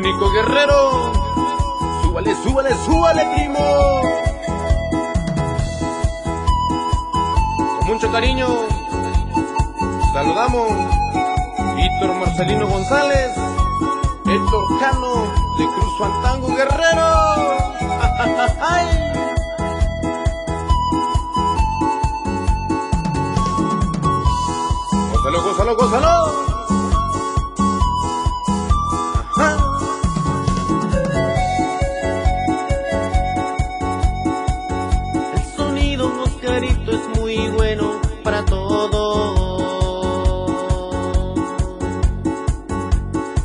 único guerrero. Súbale, súbale, súbale, primo. Con mucho cariño saludamos Víctor Marcelino González, Héctor Cano de Cruz Fantango Guerrero. Gózalo, gózalo, gózalo. Oscarito es muy bueno para todo,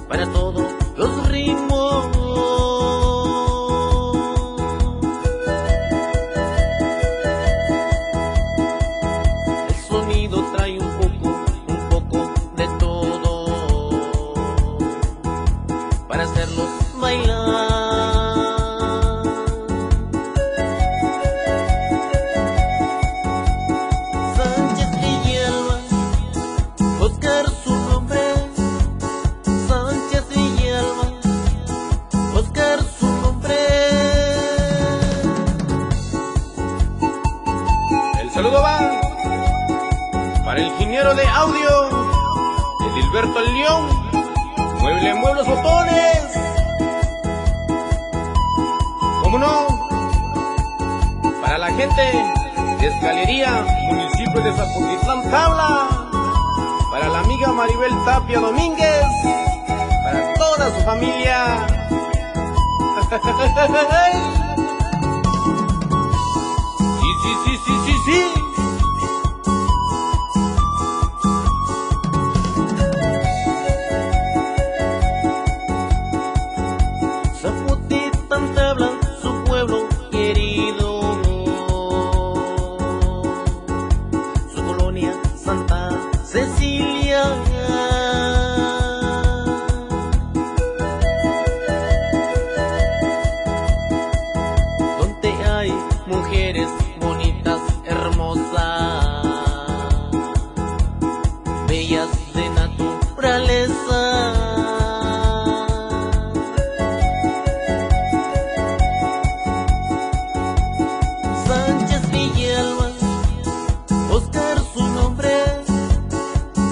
para todos los ritmos. El sonido trae un poco de todo para hacerlos bailar. Saludo va para el ingeniero de audio, Edilberto el León, mueble los botones. ¿Cómo no? Para la gente de Escalería, municipio de Zapotitlán, Tabla. Para la amiga Maribel Tapia Domínguez, para toda su familia. Sí. Zapotitlán, Tabla, su pueblo querido, su colonia Santa Cecilia. Donde hay mujeres bonitas, hermosas, bellas de naturaleza. Sánchez Villalba, Oscar su nombre.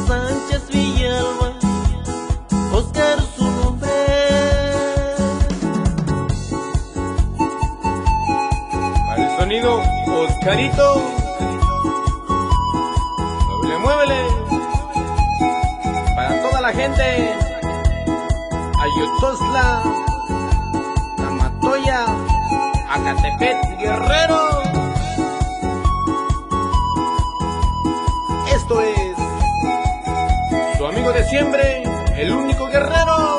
Sánchez Villalba, Oscar su nombre. Para el sonido, Oscarito, muévele, para toda la gente, Ayotosla, Tamatoya, Acatepec, Guerrero. Esto es su amigo de siempre, el único guerrero.